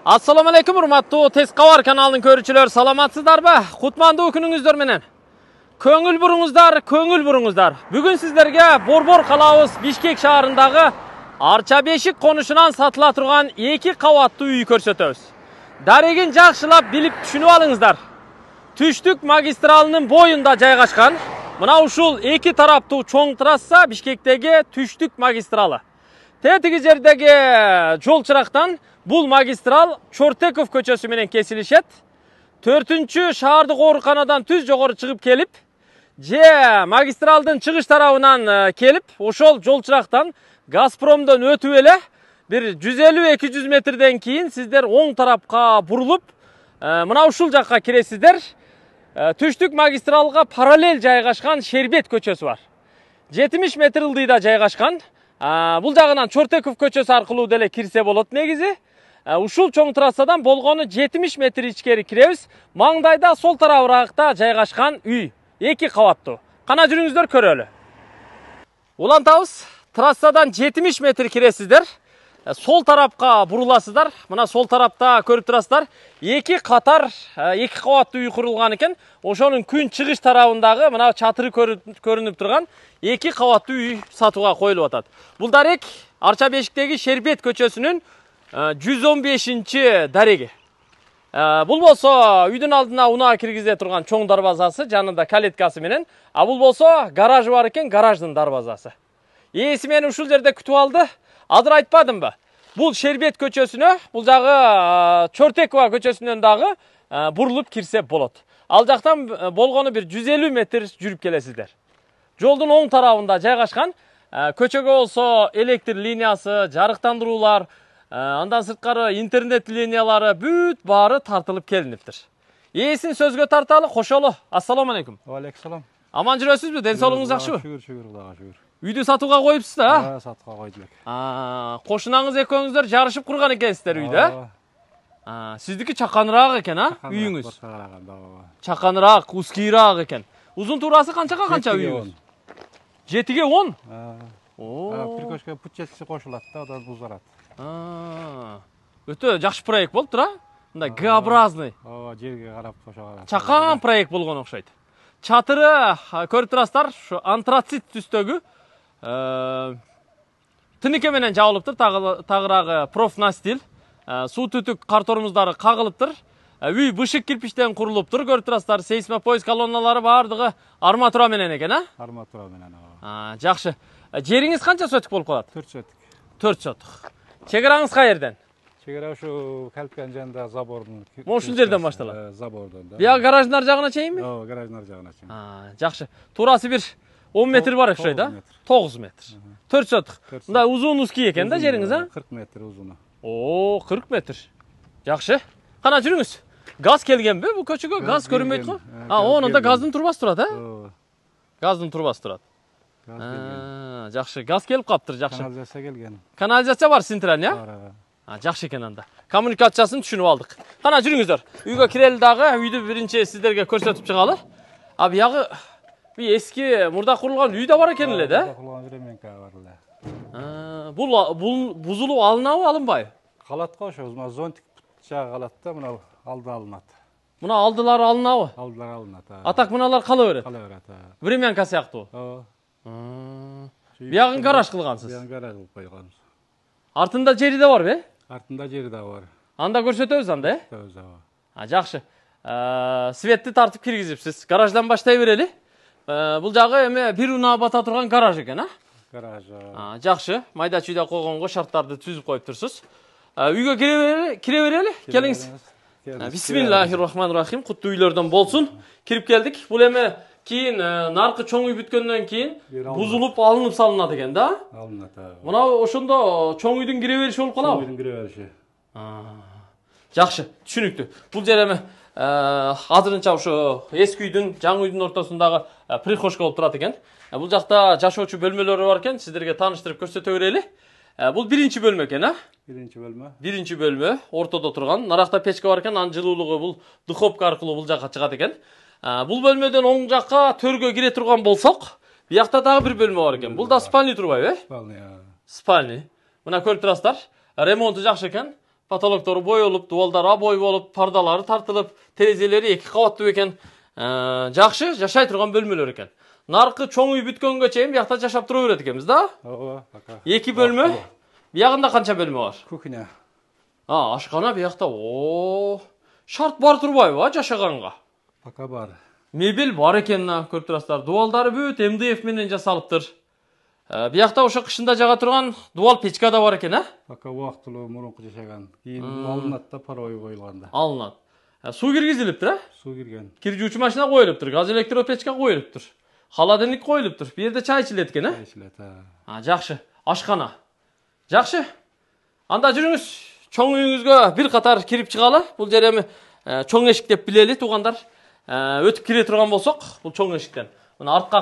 Assalamu alaikum, hurmatly Tez Kavar kanalının körüçüler, salamatsyzdarby? Kutmandy günüňizler menen. Köngül buruňuzlar. Bugün sizlerge Borbor kalabız Bişkek şaharındağı Arça Beşik konuşunan satıla turgan 2 kavatlı uy körsetöbüz. Daregin jakşylap bilip düşünüp alıňızlar. Tüştük magistralının boyunda jaygaşkan, mına uşul 2 taraplı çoň trassa Bişkektegi Tüştük magistralı. Tetigi jerdegi jol çıraqtan bul magistral Çortekov köçösü menen kesilişet. 4-nчü şahardyk oorukanadan tüz jogorı çıkıp kelip, je magistraldın çıkış tarabынан kelip, oşol jol çıraqtan Gazpromdan ötüp ele bir 150-200 metreden keyin sizler oң tarapka burulup, mına uşul jakka kiresizler. Tüştük magistralga paralel jaygaşkan Şerbet köçösü var. 70 metr ılдыйда jaygaşkan. Бул жагынан Çortekov köçösü аркылуу деле кирсе болот негизи. Ушул чоң трассадан болгону 70 метр ичкери киребиз. Маңдайда сол тарабыракта жайгашкан үй, 2 кабаттуу. Кана жүрүңүздөр көрөлү. Улантабыз, трассадан 70 метр киресиздер. Сол тарапка буруласыздар. Мына сол тарапта көрүп турасыздар. 2 катар, 2 кабаттуу үй курулган экен. Ошонун күн чыгыш тарабындагы мына чатыры көрүнүп турган 2 кабаттуу үй сатууга коюлуп атат. Бул дарек Арча Бешиктеги Шербет көчөсүнүн 115-нчи дареги. Бул болсо үйдүн алдына унаа киргизе турган чоң дарбазасы, жанында калеткасы менен. Бул болсо гаражы бар экен, гараждын дарбазасы. Ээси мени ушул жерде күтүп алды. Азыр айтпадымбы? Бул Шербет көчөсүнө, бул жагы Чортекова көчөсүнөн дагы бурулуп кирсе болот. Ал жактан болгону bir 150 метр жүрүп келесиздер. Жолдун оң тарабында жайгашкан. Көчөгө болсо электр линиясы, жарыктандыруулар, андан сырткары интернет линиялары бүт баары тартылып келиниптир. Ээсин сөзгө тарталы, кошолу. Ассаламу алейкум. Ва алейкум салам. Аман жүрөсүзбү? Ден соолугуңуз жакшыбы? Шүгүр, Кудайга шүгүр. Үйдү сатууга коюпсуз да? Сатууга койдук. Кошунаңыз экөөңүздөр жарышып курган экенсиздер үйдө? Сиздики чаканыраак экен, үйүңүз? Чаканыраак, узкийраак экен. Узун туурасы канчага канча үйүңүз? 7-ге 10? Бир көчкө путчеси кошулат да, одан бузарат. Өтө жакшы проект болуптур, а? Мындай Г-образный. Жерге карап кошоган. Чакан проект болгон окшойт. Чатыры көрүп турасыздар, ушу антрацит түстөгү тыныке менен жабылыптыр, тагырагы профнастил. Суу түтүк картормуздары кагылыптыр. Үй бышык кирпичтен курулуптур, көрүп турасыздар. Сейсмопоиск колонналары баардыгы арматура менен экен, а? Арматура менен. Жакшы. Жериңиз канча сотук болуп калат? 4 сотук. 4 сотук. Чегераңыз каерден? Чегера ушу Калпкан жанында забордун. Ушул жерден башталат. Забордон да. Бияк гараждын жагына чейинби? Гараждын жагына чейин. Жакшы. Туурасы бир 10 метр бар окшойт, да? 9 метр. 4 сотук. Мындай узун узкий экен да жериңиз, а? 40 метр узуну. 40 метр. Жакшы. Кана жүрүңүз. Газ келгенби? Бул көчөгө газ көрүнбөйт го? Онунда газдын турбасы турат, а? Газдын турбасы турат. Жакшы. Газ келип каптыр, жакшы. Канализация келген. Канализация бар синтирен, я? Жакшы экен анда. Коммуникациясын түшүнүп алдык. Кана жүрүңүздөр. Үйгө кирели дагы үйдү биринчи сиздерге көрсөтүп чыгалы. Биягы эски мурда курулган үй да бар экен эле, да? Курулган временка бар эле. Бул бузулуп алынабы, алынбайбы? Калат го ошо, зонтик жагы калат да, мына алды алынат. Мына алдылары алынабы? Алдылары алынат. Атак мыналар кала берет. Кала берет. Временка сыяктуу. Биягын гараж кылгансыз. Биягын гараж кылып койгонбуз. Артында жери да барбы? Артында жери да бар. Анда көрсөтөбүз анда, Көрсөтөбүз. Жакшы. Светти тартып киргизипсиз. Гараждан баштай берели. Бул жагы эме бир унаа бата турган гараж экен, а? Гараж. Жакшы. Майда чүйдө койгонго шарттарды түзүп коюп турсуз. Үйгө кире берели. Келиңиз. Бисмиллахиррахманиррахим. Куттуу үйлөрдөн болсун. Кирип келдик. Бул эме кийин наркы чоң үй бүткөндөн кийин бузулуп алынып салынат экен, да? Алынат. Мына ошондо чоң үйдүн кире бериши болуп калабы? Чоң үйдүн кире бериши. Жакшы, түшүнүктүү. Бул жер эме азырынча ошо эски үйдүн, жаңы үйдүн ортосундагы прихожка болуп турат экен. Бул жакта жашоочу бөлмөлөрү бар экен, сиздерге тааныштырып көрсөтө берели. Бул биринчи бөлмө экен, а? Биринчи бөлмө. Биринчи бөлмө, ортодо турган. Наракта печка бар экен, анын жылуулугу бул духовка аркылуу бул жакка чыгат экен. Бул бөлмөдөн оң жакка төргө кире турган болсок, биякта дагы бир бөлмө бар экен. Бул да спальный турбайбы, э? Спальный. Спальный. Мына көрүп турасыздар. Ремонту жакшы экен. Patologtoru boyolup, duvalдар aboy bolup, pardalары tартылып, терезелери 2 кабаттуу экен. Жакшы, жашай турган бөлмөлөр экен. Наркы чоң үй бүткөнгө чейин биякта жашап тура берет экенбиз да? Ооба, пока. 2 бөлмө. Биягында канча бөлмө бар? Кухня. Ашкана биякта. Шарт бар турбайбы жашаганга? Пока бар. Мебель бар экен, көрүп турасыздар. Дуалдары бүт МДФ менен жасалыптыр. Биякта ошо кышында жага турган дуал печка да бар экен, Пока убактылуу мурунку жашаган. Кийин алынат да парой коюлганда. Алынат. Суу киргизилиптир, Суу кирген. Кир жуучу машина коюлуптур, газ электропечка коюлуптур. Холодильник коюлуптур. Бу жерде чай ичилет экен, Ичилет, Жакшы. Ашкана. Жакшы. Анда жүрүңүз. Чоң үйүңүзгө бир катар кирип чыгалы. Бул жер эми чоң эшик деп билели туугандар. Өтүп кире турган болсок, бул чоң эшиктен. Мына артка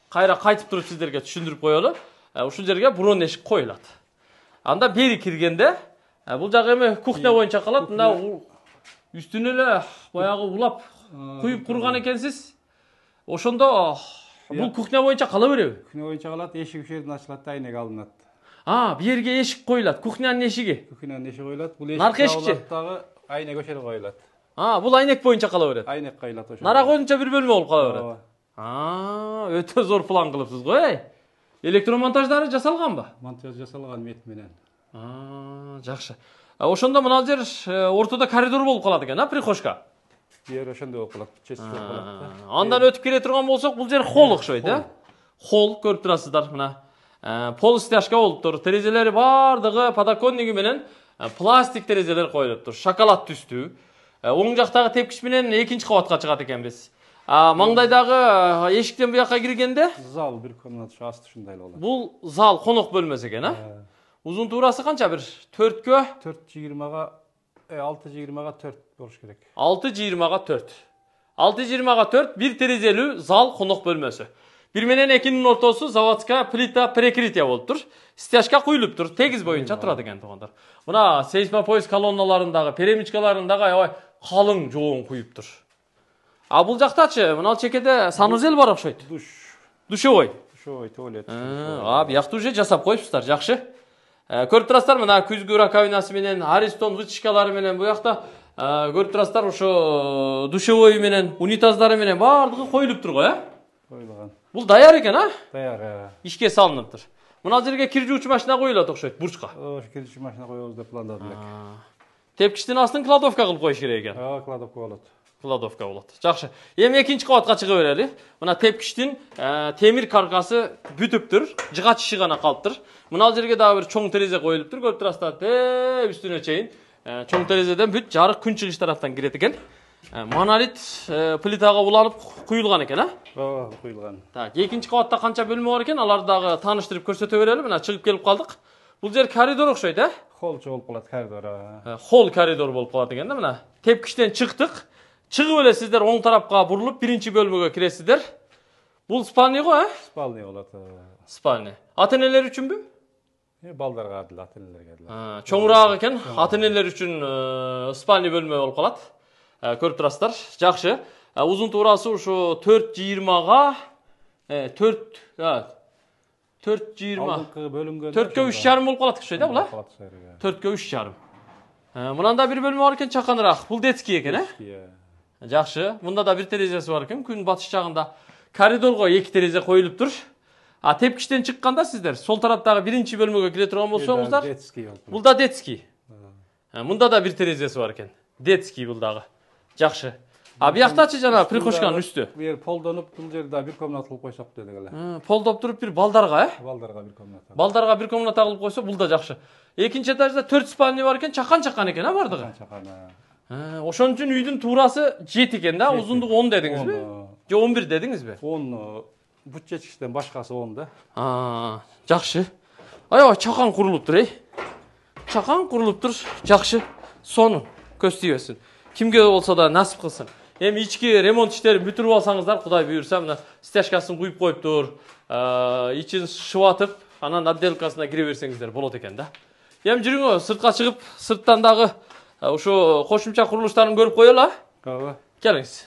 кайра кайтып туруп сиздерге түшүндүрүп коелу. Ушул жерге бурон эшик коюлат. Анда бери киргенде, бул жагы эми кухня боюнча калат. Мында үстүнө эле баягы улап куюп курган экенсиз. Ошондо бул кухня боюнча кала береби? Кухня боюнча калат, эшик ушерден ачылат да айнек алынат. Бу жерге эшик коюлат, кухнянын эшиги. Кухнянын эшиги коюлат. Бул эшик Наркы эшикчи? дагы айнек ошол коюлат. Бул айнек боюнча кала берет. Айнек коюлат ошол. Нара боюнча бир бөлмө болуп кала берет. Өтө зор план кылыпсыз го, Электромонтаждары жасалганбы? Монтаж жасалган мет менен. Жакшы. Ошондо мына жер ортодо коридор болуп калат экен, прихожка. Жер ошондой болуп калат, чечип болуп калат. Андан өтүп келе турган болсок, бул жер холл окшойт, Холл көрүп турасыздар мына. Пол стяжка болуптур. Терезелери бардыгы подоконниги менен пластик терезелер коюлуптур. Шоколад түстүү. Оң жактагы тепкич менен экинчи кабатка чыгат экенбиз. Маңдайдагы эшиктен буякка киргенде Зал бир комната асты ушундай болот. бул зал конок бөлмөсү экен, Узун туурасы канча? Бир 4кө 4:20га 6:20га 4 болуш керек. 6:20га 4. 6:20га 4 бир терезелүү зал конок бөлмөсү. Бир менен экинин ортосу заводская плита прикрытие болуптур. Стяжка куюлуптур. Тегиз боюнча турат экен туугандар. Мына сейсмопоиск колонналарындагы, перемичкаларындагы аябай калың жоон куюптур. Бул жактачы, мына чекеде санузел бар окшойт. Душевой. Душевой туалет. Биякта уже жасап коюпсуздар, жакшы. Көрүп турасыздар, мына күзгү раковинасы менен, аристон вытяжкалары менен буякта көрүп турасыздар, ошо душевой менен, унитаздары менен бардыгы коюлуптур го, Коюлган. Бул даяр экен, Даяр. Ишке салыныптыр. Мына жерге кир жуучу машина коюлат окшойт, бурчка. Ошо кир жуучу машина коебуз деп пландадык. Тепкичтин астын кладовка кылып коюш керек экен. Кладовка болот. Кладовка болот. Жакшы. Эми экинчи кабатка чыга берели. Мына тепкичтин темир каркасы бүтүптүр, жыгачышы гана калыптыр. Мына жерге дагы бир чоң терезе коюлуптур, көрүп турасыздар, үстүнө чейин. Чоң терезеден бүт жарык күн чыгыш тараптан кирет экен. Монолит плитага уланып куюлган экен, Куюлган. Так, экинчи кабатта канча бөлмө бар экен? Аларды дагы тааныштырып көрсөтө берели. Мына чыгып келип калдык. Бул жер коридор окшойт, Холчу болуп калат коридор. Холл коридор болуп калат экен да, мына. Тепкичтен чыктык. Чыгып эле сиздер оң тарапка бурулуп, биринчи бөлмөгө киресиздер. Бул спальня го, Спальня болот. Спальня. Ата-энелер үчүнбү? Балдарга адил, ата-энелерге адил. Чоңураак экен. Ата-энелер үчүн спальня бөлмө болуп калат. Көрүп турасыздар. Жакшы. Узун туурасы ушу 4:20га 4:20. 4:3 жарым болуп калат окшойт, бул, 4:3 жарым. Мынанда бир бөлмө бар экен, чаканыраак. Бул детский экен, Жакшы. Мында да бир терезеси бар экен. Күн батыш жагында коридорго 2 терезе коюлуптур. Тепкичтен чыкканда сиздер сол тараптагы биринчи бөлмөгө кире турган болсоңуздар, бул да детский. Мында да бир терезеси бар экен. Детский бул дагы. Жакшы. Бияктачы жана прихожканын үстү. Бу жер полдонуп, бул жерде бир комната кылып койсок дедик эле. Полдоп туруп бир балдарга, Балдарга бир комната. Балдарга бир комната кылып койсо, бул да жакшы. Экинчи этажда 4 спальня бар экен, чакан-чакан экен, бардыгы. Ошон үчүн үйдүн туурасы 7 экен да, узундугу 10 дедиңизби? Же 11 дедиңизби? 10 бут чечиштен башкасы 10 да. Жакшы. Аябай чакан курулуптур, Чакан курулуптур, жакшы. Сону көз тийбесин. Кимге болсо да насип кылсын. Эми ички ремонт иштерин бүтүрүп алсаңыздар, Кудай буйрса, мына стяжкасын куюп коюптур, ичин шыбатып, анан отделкасына кире берсеңиздер болот экен да. Эми жүрүңө, сыртка чыгып, сырттан дагы ошо кошумча курулуштарын көрүп коелу, Келиңиз.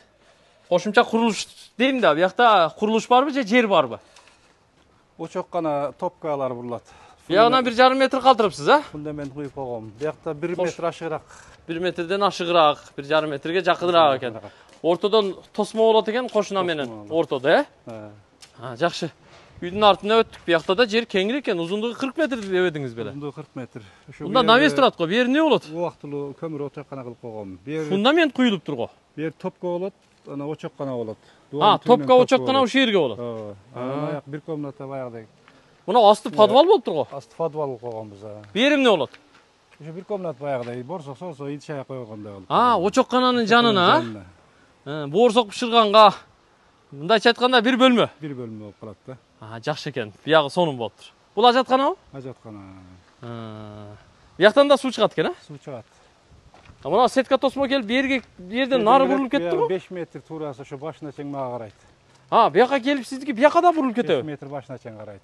Кошумча курулуш дейм да, биякта курулуш барбы же жер барбы? Очок гана топкалар бурулат. Buyagынан 1,5 metr kaldırıpsız ha? Fundament koyup koyğum. Buyakta 1 metr aşıgırak. 1 metreden aşıgırak, 1,5 metrege jakыныраак eken. Ortadan tosma bolat eken koşuna menen ortada, he? Ha, jakşı. Üydün artına öttük. Buyakta da jer kengir eken, uzunluğu 40 metr деп ediniz bele. Uzunluğu 40 metr. Bunda naves turat go, beri ne bolat? O vaqtlı kömür oçaqana kılıp koyğum. Fundament kuyulup tur go. Bir topka bolat, ana oçaqana bolat. Ha, topka oçaqana uşu yerge bolat. Ayak bir komnata bayaqday. Buna astı podval bolup tur go. Asti podval koyğum biz. Berim ne bolat? Şu bir komnat bayaqday. Borsoq solsa 7 çaya koyğanda bolat. Ha, oçaqananın janına ha? Borsok pişirganga. Mındayça aytkanda bir bölmö. Bir bölme bolup kalat da. Ha, jakşı eken. Buyagı sonun boluptur. Bul ajatkan o? Ajatqana. Buyaktan da su çıgat eken ha? Su çıgat. Mına setka tosmo kelip bir yerden nары burulup ketdi mi? 5 metr turası şu başına çeң mağa qarayt. Ha, buyaka kelip sizdiki buyaka da burulup 5 ketedi. metr başına çeң qarayt.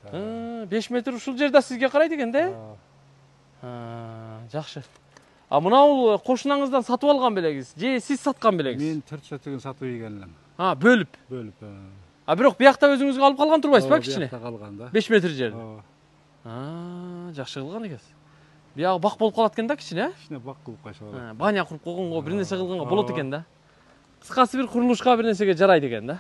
5 metr uşul жерде sizge карайт экен да? Жакшы. А мына ул кошунаңыздан сатып алган белегиз же сиз саткан белегиз? Мен 4 сатыгын сатып ийгенлем. Ha, bölüp. Bölüp. А бирок буякта өзүңүзгө алып калган турбайсыз ба кичине? Буякта калган да. 5 метр жерде. Жакшы кылган экенсиз. Буягы бак болуп калат экен да кичине? Кичине бак кылып кайса болот. Баня куруп койгонго, бир нерсе кылганга болот экен да. Кыскасы бир курулушка бир нерсеге жарайт экен да.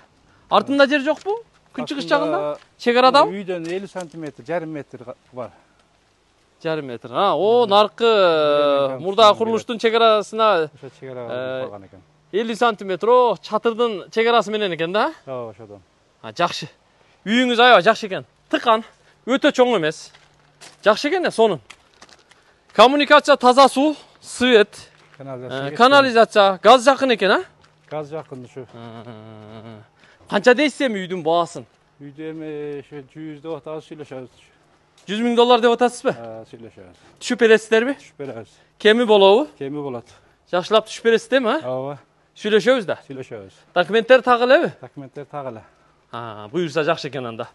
Артында жер жокпу? Күнчыгыш жагында? Чек арадабы? Үйдөн 50 сантиметр, жарым метр бар. Жарым метр. Ha, o narkı murda kuruluştun çekerasına Ошо чек арага калган экен. 50 santimetr o çatırdın çekerası menen eken da? Ошодон. Ha, jakşı. Үйүңүз аябай jakşı eken. Tıkan. Öte çoң эмес. Jakşı eken sonun. Kommunikasiya таза суу, свет, канализация, газ жакын экен ha? Gaz жакын ушу. Канча дейсем үйдүн баасын? Үйдө эми ошо 100 деп атабыз, сүйлөшөбүз. $100.000 деп атасызбы? Сүйлөшөбүз. Түшүп бересиздерби? Түшүп беребиз. Кеми болобу? Кеми болот. Жакшылап түшүп бересиздерби, ha? Ооба. Сүйлөшөбүз да. Сүйлөшөбүз. Документтер так элеби? Документтер так эле. Буюрса жакшы экен анда.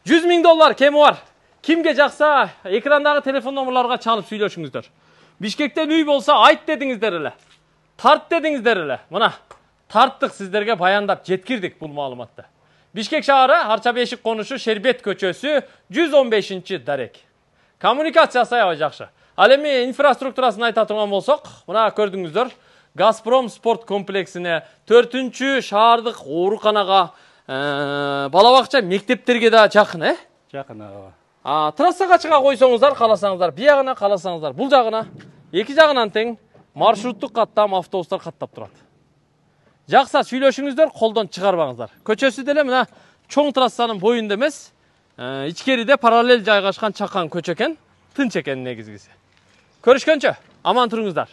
$100.000 кеми бар. Кимге жакса экрандагы телефон номерларга чалып сүйлөшүңүздөр. Бишкектен үй болса айт дедиңиздер эле. Тарт дедиңиздер эле. Мына тарттык сиздерге баяндап жеткирдик бул маалыматты. Бишкек шаары Арча Бешик конушу Шербет көчөсү 115-дарек. Коммуникациясы аябай жакшы. Ал эми инфраструктурасын айта турган болсок, мына көрдүңүздөр. Газпром спорт комплексине, 4-шаардык ооруканага, бала бакча, мектептерге да жакын, э? Жакын, ооба. Трассага чыга койсоңуздар, кааласаңыздар, биягына кааласаңыздар, бул жагына, эки жагынан тең маршруттук каттам автобустар каттап турат. Жакса сүйлөшүңүздөр, колдон чыгарбаңыздар. Көчөсү деле мына чоң трассанын боюнда эмес, ичкериде параллель жайгашкан чакан көчө экен, тынч экен негизгиси. Көрүшкөнчө, аман туруңуздар.